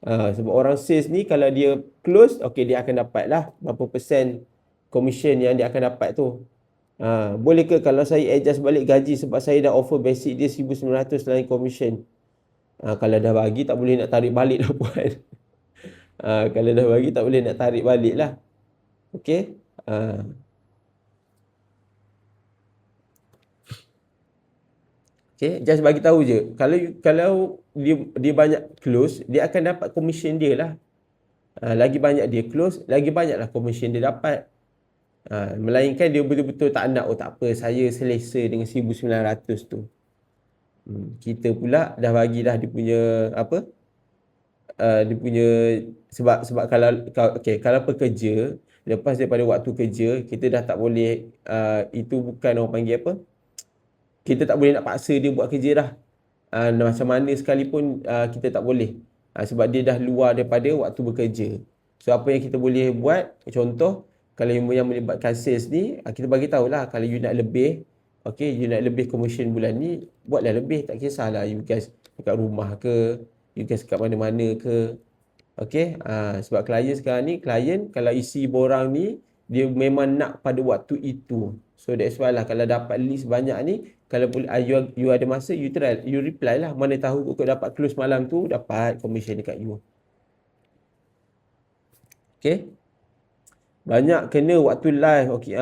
S1: Sebab orang sales ni kalau dia close, dia akan dapat lah berapa persen commission yang dia akan dapat tu. Boleh ke kalau saya adjust balik gaji sebab saya dah offer basic dia 1,900 lain commission? Kalau dah bagi, tak boleh nak tarik balik dah puan. Kalau dah bagi, tak boleh nak tarik balik lah. Just bagi tahu je. Kalau dia banyak close, dia akan dapat commission dia lah. Lagi banyak dia close, lagi banyaklah commission dia dapat. Melainkan dia betul-betul tak nak, oh tak apa, saya selesa dengan 1,900 tu. Kita pula dah bagi dah dia punya apa? Dia punya sebab kalau pekerja lepas daripada waktu kerja, kita dah tak boleh, itu bukan orang panggil apa? Kita tak boleh nak paksa dia buat kerja dah. Macam mana sekalipun kita tak boleh. Sebab dia dah luar daripada waktu bekerja. So apa yang kita boleh buat, contoh kalau yang melibatkan sales ni, kita bagi tahulah kalau you nak lebih, okay, you nak lebih commission bulan ni, buatlah lebih, tak kisahlah you guys dekat rumah ke, you guys kat mana-mana ke. Okay, sebab klien sekarang ni, klien kalau isi borang ni, dia memang nak pada waktu itu. So that's why lah, kalau dapat list banyak ni, kalau you ada masa, you try, you reply lah. Mana tahu kau dapat close malam tu, dapat commission dekat you. Okay, banyak kena waktu live. Okay,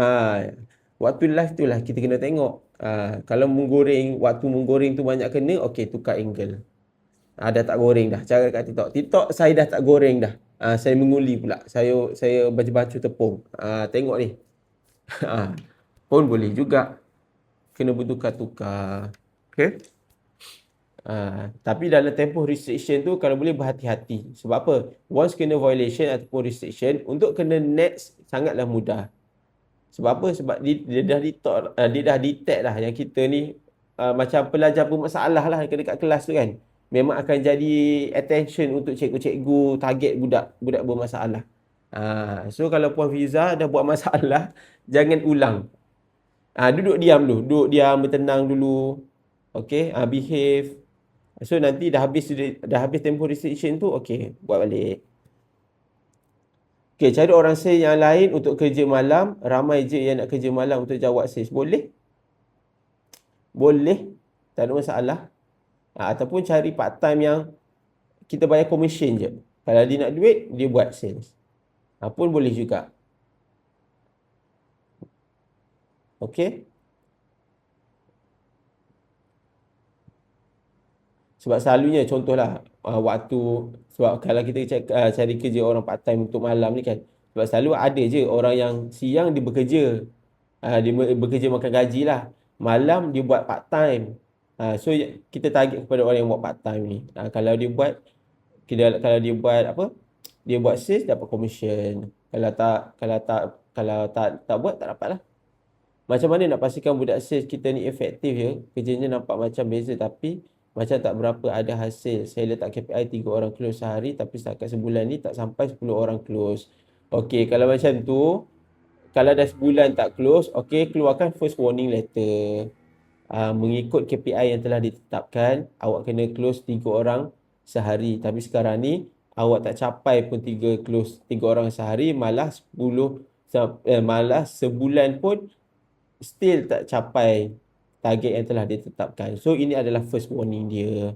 S1: waktu live tu lah kita kena tengok. Kalau waktu menggoreng tu banyak kena, okay, tukar angle. Dah tak goreng dah. Cara kat TikTok. TikTok saya dah tak goreng dah. Saya menguli pula. Saya baca-baca tepung. Tengok ni. Pun boleh juga. Kena bertukar-tukar. Okay. Tapi dalam tempoh restriction tu, kalau boleh berhati-hati. Sebab apa? Once kena violation ataupun restriction, untuk kena next sangatlah mudah. Sebab apa? Sebab dia dah detect lah yang kita ni macam pelajar bermasalah lah dekat kelas tu kan. Memang akan jadi attention untuk cikgu-cikgu, target budak bermasalah. So kalau Puan Fiza dah buat masalah, jangan ulang. Duduk diam, bertenang dulu. Okay, behave. So nanti dah habis tempoh restriction tu, okay, buat balik. Okay, cari orang sales yang lain untuk kerja malam. Ramai je yang nak kerja malam untuk jawab sales. Boleh? Boleh. Tak ada masalah. Ataupun cari part time yang kita bayar commission je. Kalau dia nak duit, dia buat sales. Pun boleh juga. Okay. Sebab selalunya contohlah sebab kalau kita cari kerja orang part time untuk malam ni kan, sebab selalu ada je orang yang siang dia bekerja. Dia bekerja makan gaji lah. Malam dia buat part time. So kita target kepada orang yang buat part time ni. Kalau dia buat apa? Dia buat sales, dapat commission. Kalau tak buat, tak dapat lah. Macam mana nak pastikan budak sales kita ni efektif je? Kerjanya nampak macam beza tapi macam tak berapa ada hasil. Saya letak KPI 3 orang close sehari tapi setakat sebulan ni tak sampai 10 orang close. Okey, kalau macam tu, kalau dah sebulan tak close, okey, keluarkan first warning letter. Mengikut KPI yang telah ditetapkan, awak kena close 3 orang sehari. Tapi sekarang ni, awak tak capai pun 3 orang sehari, malah sebulan pun still tak capai target yang telah ditetapkan. So, ini adalah first warning dia.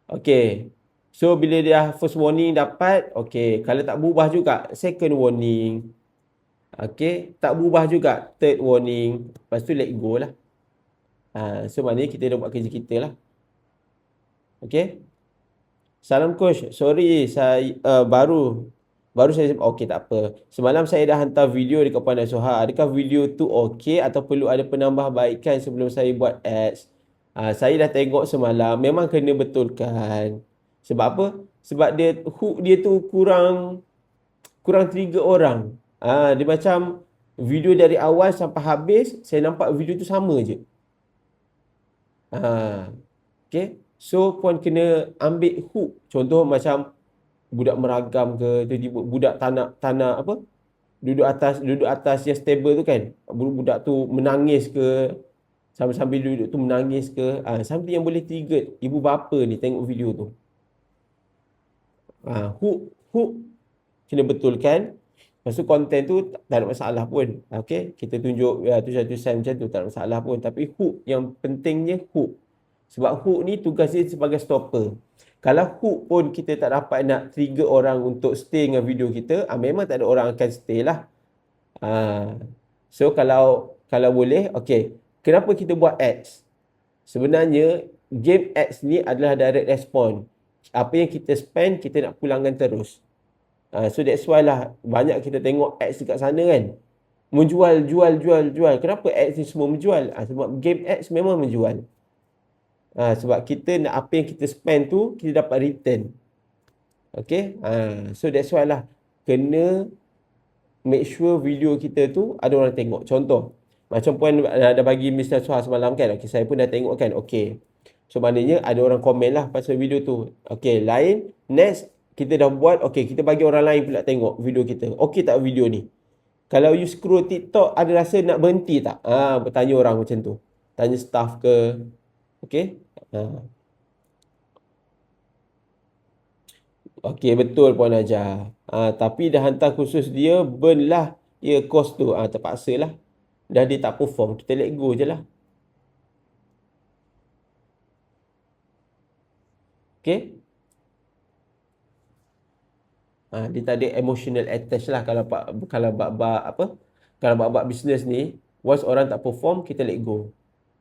S1: Okay. So, bila dia first warning dapat, okay, kalau tak berubah juga, second warning. Okay, tak berubah juga, third warning. Lepas tu let go lah. So, maknanya kita dah buat kerja kita lah. Okay. Salam coach. Sorry, saya baru saya, okay, tak apa. Semalam saya dah hantar video dekat Puan Soha. Adakah video tu okay atau perlu ada penambahbaikan sebelum saya buat ads? Saya dah tengok semalam. Memang kena betulkan. Sebab apa? Sebab hook dia tu kurang trigger orang. Dia macam video dari awal sampai habis, saya nampak video tu sama je. Okay. So, Puan kena ambil hook. Contoh macam budak meragam ke, tiba-tiba budak tanah apa? Duduk atas yang stable tu kan. Budak tu menangis ke, sambil duduk tu menangis ke. Something yang boleh trigger ibu bapa ni tengok video tu. Hook kena betulkan. Lepas tu konten tu tak ada masalah pun. Okay, kita tunjuk tulisan macam tu tak ada masalah pun. Tapi hook, yang pentingnya hook. Sebab hook ni tugas dia sebagai stopper. Kalau hook pun kita tak dapat nak trigger orang untuk stay dengan video kita, memang tak ada orang akan stay lah. So kalau boleh, okay, kenapa kita buat ads? Sebenarnya game ads ni adalah direct response. Apa yang kita spend, kita nak pulangkan terus. So that's why lah banyak kita tengok ads dekat sana kan. Menjual, jual. Kenapa ads ni semua menjual? Sebab game ads memang menjual. Sebab kita nak apa yang kita spend tu, kita dapat return. Okay. So that's why lah. Kena make sure video kita tu ada orang tengok. Contoh, macam Puan dah bagi Mr. Suha semalam kan. Okay, saya pun dah tengok kan. Okay. So maknanya ada orang komen lah pasal video tu. Okay, lain. Next, kita dah buat. Okay, kita bagi orang lain pula tengok video kita. Okay tak video ni? Kalau you scroll TikTok, ada rasa nak berhenti tak? Bertanya orang macam tu. Tanya staff ke. Okay. Okay, betul Puan Ajar. Tapi dah hantar khusus dia, burn lah dia cost tu. Terpaksa lah. Dah dia tak perform, kita let go je lah. Okay. Dia tak ada emotional attach lah kalau bab apa? Kalau bab bisnes ni, once orang tak perform, kita let go.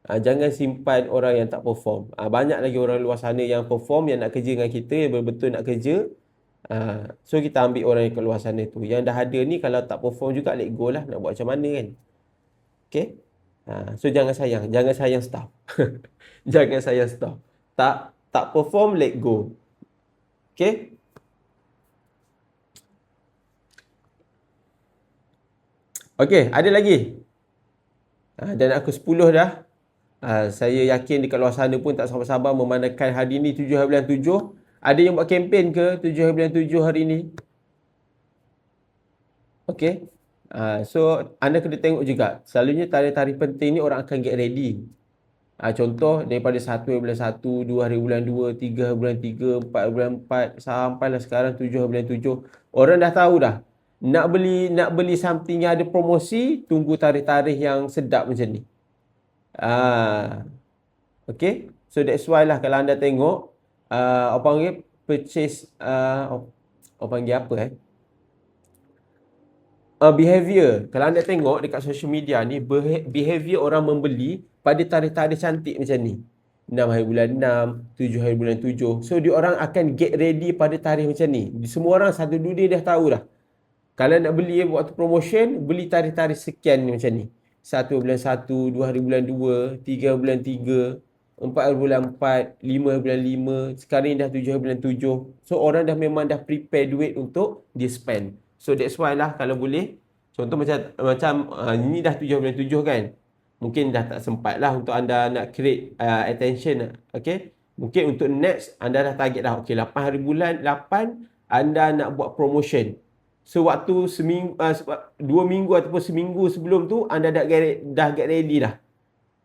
S1: Jangan simpan orang yang tak perform. Banyak lagi orang luar sana yang perform, yang nak kerja dengan kita, yang betul-betul nak kerja. So kita ambil orang yang kat luar sana tu. Yang dah ada ni kalau tak perform juga, let go lah. Nak buat macam mana kan? Okay. So jangan sayang staff. Jangan sayang staff. Tak perform, let go. Okay. Okay, ada lagi. Dan aku 10 dah. Saya yakin dekat luar sana pun tak sabar-sabar memandangkan hari ni 7/7. Ada yang buat kempen ke 7/7 hari ni? Okay. So anda kena tengok juga. Selalunya tarikh-tarikh penting ni orang akan get ready. Contoh daripada 1/1, 2/2, 3/3, 4/4 sampailah sekarang 7/7. Orang dah tahu dah. Nak beli something yang ada promosi, tunggu tarikh-tarikh yang sedap macam ni. Okay. So that's why lah kalau anda tengok apa panggil purchase apa panggil apa behavior. Kalau anda tengok dekat social media ni, behavior orang membeli pada tarikh-tarikh cantik macam ni. 6 hari bulan 6, 7 hari bulan 7. So dia orang akan get ready pada tarikh macam ni. Semua orang satu dunia dah tahu dah. Kalau nak beli waktu promotion, beli tarikh-tarikh sekian ni macam ni. 1 bulan 1, 2 hari bulan 2, 3 bulan 3, 4 bulan 4, 5 bulan 5, sekarang ni dah 7 bulan 7. So orang dah memang dah prepare duit untuk dia spend. So that's why lah kalau boleh, contoh macam ini dah 7 bulan 7 kan. Mungkin dah tak sempat lah untuk anda nak create attention. Okay. Mungkin untuk next, anda dah target dah. Okay, 8 hari bulan 8, anda nak buat promotion. So waktu 2 minggu ataupun seminggu sebelum tu, anda dah get ready dah.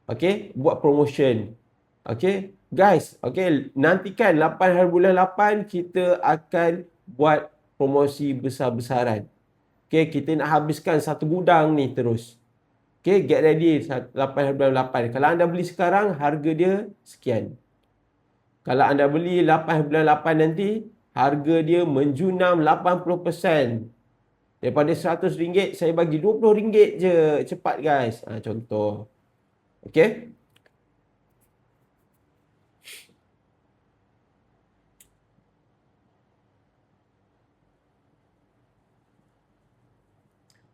S1: Okay, buat promotion. Okay, guys, okay, nantikan 8 hari bulan 8, kita akan buat promosi besar-besaran. Okay, kita nak habiskan satu gudang ni terus. Okay, get ready 8 hari bulan 8. Kalau anda beli sekarang, harga dia sekian. Kalau anda beli 8 hari bulan 8 nanti, harga dia menjunam 80%. Daripada RM100, saya bagi RM20 je. Cepat guys. Contoh. Okay.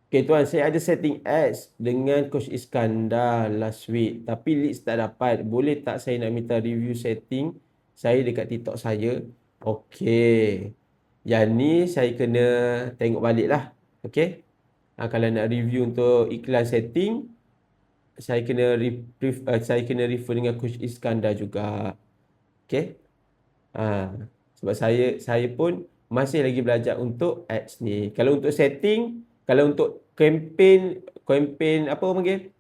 S1: Okay tuan, saya ada setting ads dengan Coach Iskandar last week. Tapi leads tak dapat. Boleh tak saya nak minta review setting saya dekat TikTok saya? Okay. Yang ni saya kena tengok balik lah. Okay. Kalau nak review untuk iklan setting, saya kena refer dengan Coach Iskandar juga. Okay. Sebab saya pun masih lagi belajar untuk ads ni. Kalau untuk setting, kalau untuk campaign apa panggil?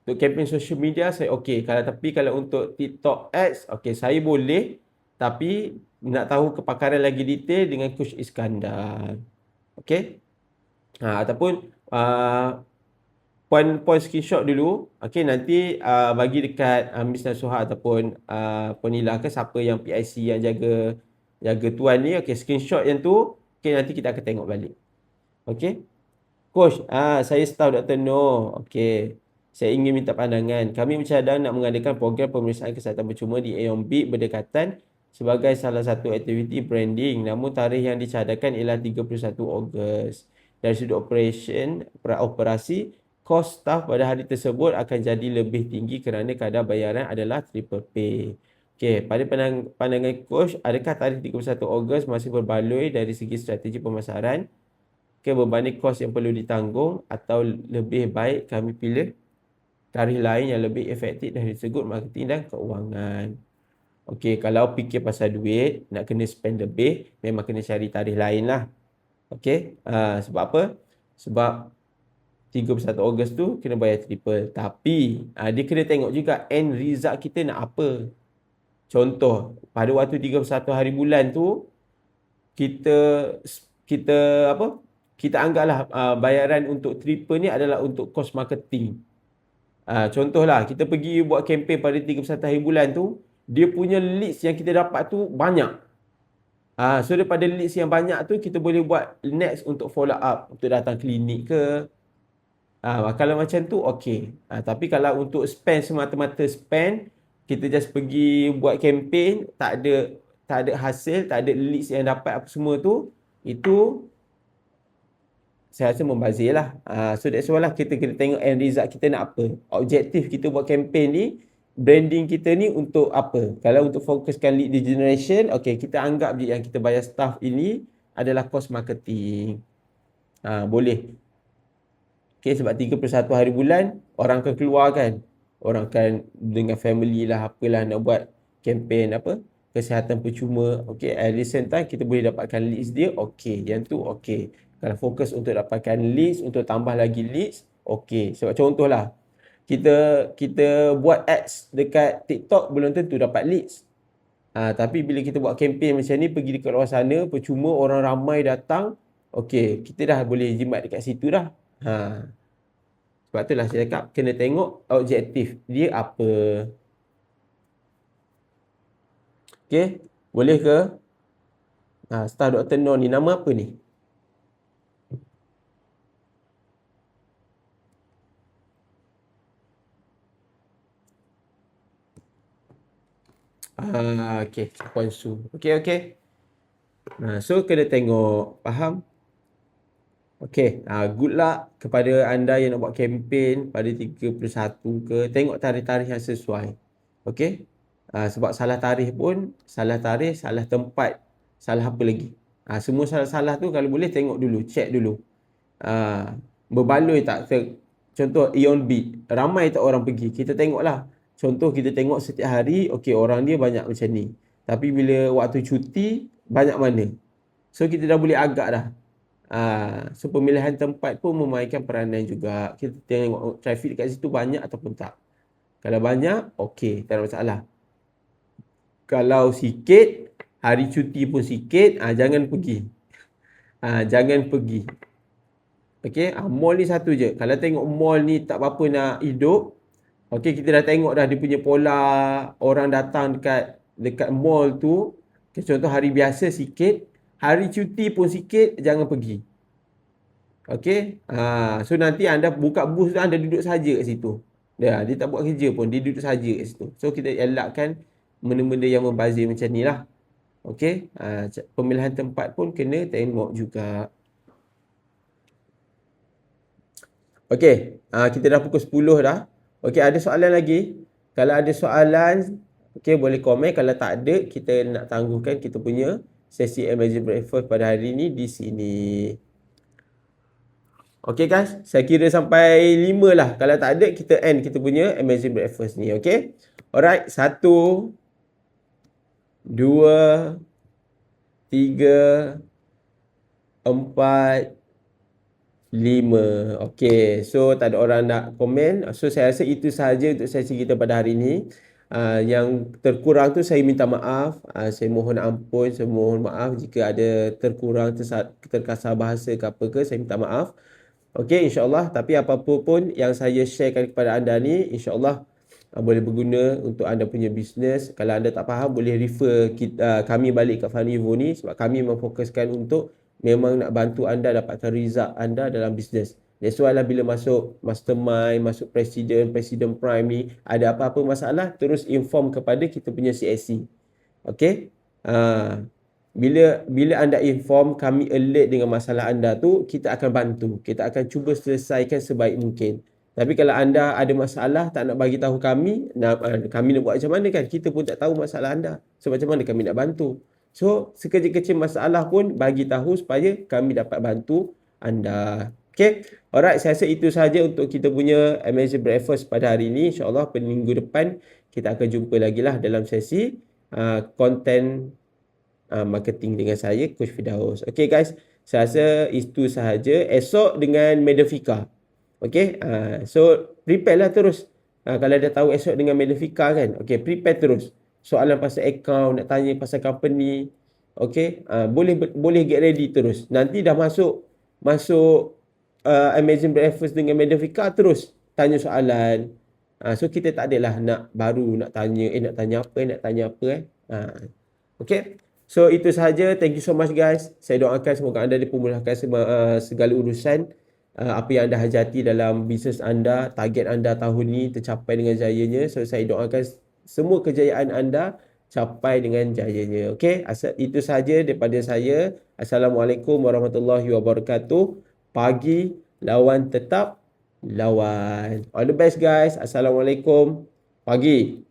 S1: Untuk campaign social media saya okey. Tapi kalau untuk TikTok ads, okey saya boleh, tapi nak tahu kepakaran lagi detail dengan Coach Iskandar. Okey. Ataupun Puan screenshot dulu. Okey, nanti bagi dekat Miss Nasuha ataupun Puan Nila ke siapa yang PIC yang jaga tuan ni. Okey, screenshot yang tu. Okey, nanti kita akan tengok balik. Okey. Coach, saya staff Dr. Noor. Okey. Saya ingin minta pandangan. Kami bercadang nak mengadakan program pemeriksaan kesihatan percuma di Aeon Big berdekatan sebagai salah satu aktiviti branding. Namun tarikh yang dicadangkan ialah 31 Ogos. Dari sudut operasi, kos staf pada hari tersebut akan jadi lebih tinggi kerana kadar bayaran adalah triple pay. Okey, pada pandangan coach, adakah tarikh 31 Ogos masih berbaloi dari segi strategi pemasaran? Berbanding kos yang perlu ditanggung, atau lebih baik kami pilih tarikh lain yang lebih efektif dari sudut marketing dan keuangan? Okey, kalau fikir pasal duit, nak kena spend lebih, memang kena cari tarikh lain lah. Okey, sebab apa? Sebab 31 Ogos tu kena bayar triple. Tapi dia kena tengok juga end result kita nak apa. Contoh, pada waktu 31 hari bulan tu, kita kita apa? Kita anggaplah bayaran untuk triple ni adalah untuk kos marketing. Contohlah, kita pergi buat kempen pada 31 hari bulan tu, dia punya leads yang kita dapat tu banyak. So daripada leads yang banyak tu, kita boleh buat next untuk follow up, untuk datang klinik ke. Kalau macam tu, okey. Tapi kalau untuk spend semata-mata spend, kita just pergi buat kempen, tak ada hasil, tak ada leads yang dapat apa semua tu, itu saya rasa membazir lah. So that's why lah kita kena tengok end result kita nak apa. Objektif kita buat kempen ni, branding kita ni untuk apa. Kalau untuk fokuskan lead generation, okay, kita anggap je yang kita bayar staff ini adalah cost marketing. Boleh. Okay, sebab 31 hari bulan, orang akan keluar kan. Orang akan dengan family lah, apalah nak buat kempen apa, kesihatan percuma. Okay, at the same time kita boleh dapatkan leads dia, okay. Yang tu okay. Kalau fokus untuk dapatkan leads, untuk tambah lagi leads, okay. Sebab contohlah, kita buat ads dekat TikTok, belum tentu dapat leads. Tapi bila kita buat kempen macam ni, pergi dekat luar sana, percuma orang ramai datang, okay, kita dah boleh jimat dekat situ dah. Sebab itulah saya cakap, kena tengok objektif dia apa. Okay, boleh ke? Staff Dr. Nur ni, nama apa ni? Okay, Puan Su. Okay. So kena tengok, faham? Okay, good luck kepada anda yang nak buat kempen pada 31 ke. Tengok tarikh-tarikh yang sesuai. Okay? Sebab salah tarikh pun, salah tarikh, salah tempat, salah apa lagi. Semua salah-salah tu kalau boleh tengok dulu, check dulu. Berbaloi tak? Contoh Ion Beat, ramai tak orang pergi? Kita tengoklah. Contoh kita tengok setiap hari, okay, orang dia banyak macam ni. Tapi bila waktu cuti, banyak mana? So kita dah boleh agak dah. So pemilihan tempat pun memainkan peranan juga. Kita tengok traffic dekat situ banyak ataupun tak. Kalau banyak, okey, tak ada masalah. Kalau sikit, hari cuti pun sikit, jangan pergi. Jangan pergi. Okey, mall ni satu je. Kalau tengok mall ni tak apa-apa nak hidup, okey, kita dah tengok dah dia punya pola orang datang dekat mall tu. Okay, contoh hari biasa sikit, hari cuti pun sikit, jangan pergi. Okey, so nanti anda buka booth tu, anda duduk saja kat situ. Dia tak buat kerja pun, dia duduk saja kat situ. So kita elakkan benda-benda yang membazir macam ni lah. Okey, pemilihan tempat pun kena tengok juga. Okey, kita dah pukul 10 dah. Okey, ada soalan lagi? Kalau ada soalan, okey, boleh komen. Kalau tak ada, kita nak tangguhkan kita punya sesi Amazing Breakfast pada hari ni di sini. Okey guys, saya kira sampai 5 lah. Kalau tak ada, kita end kita punya Amazing Breakfast ni. Okey? Alright, 1, 2, 3, 4, 5. Okey, so tak ada orang nak komen. So saya rasa itu sahaja untuk sesi kita pada hari ini. Yang terkurang tu saya minta maaf. Saya mohon ampun, saya mohon maaf jika ada terkurang, terkasar bahasa ke apa ke, saya minta maaf. Okey, insyaAllah. Tapi apa-apa pun yang saya sharekan kepada anda ni, insyaAllah boleh berguna untuk anda punya bisnes. Kalau anda tak faham, boleh refer kami balik ke Fanivo ni, sebab kami memfokuskan untuk memang nak bantu anda dapatkan result anda dalam bisnes. That's why lah bila masuk mastermind, masuk presiden prime ni, ada apa-apa masalah, terus inform kepada kita punya CSC. Okay? Ah, bila bila anda inform, kami alert dengan masalah anda tu, kita akan bantu. Kita akan cuba selesaikan sebaik mungkin. Tapi kalau anda ada masalah tak nak bagi tahu kami, kami nak buat macam mana kan? Kita pun tak tahu masalah anda. So macam mana kami nak bantu? So sekecil-kecil masalah pun bagi tahu supaya kami dapat bantu anda. Okay. Alright, saya rasa itu sahaja untuk kita punya Amazing Breakfast pada hari ini. InsyaAllah pada minggu depan kita akan jumpa lagi lah dalam sesi konten marketing dengan saya, Coach Firdaus. Okay guys, saya rasa itu sahaja. Esok dengan Medafika. Okay, so prepare lah terus. Kalau dah tahu esok dengan Medafika kan, okay, prepare terus. Soalan pasal account, nak tanya pasal company, okay, boleh get ready terus. Nanti dah masuk Amazing Breakfast dengan Medafika, terus tanya soalan. So kita tak adalah nak tanya apa. Okay. So itu sahaja. Thank you so much guys. Saya doakan semoga anda dipermudahkan segala urusan. Apa yang anda hajati dalam bisnes anda, target anda tahun ni tercapai dengan jayanya. So saya doakan semua kejayaan anda capai dengan jayanya. Okay. Itu sahaja daripada saya. Assalamualaikum warahmatullahi wabarakatuh. Pagi lawan tetap lawan. All the best guys. Assalamualaikum. Pagi.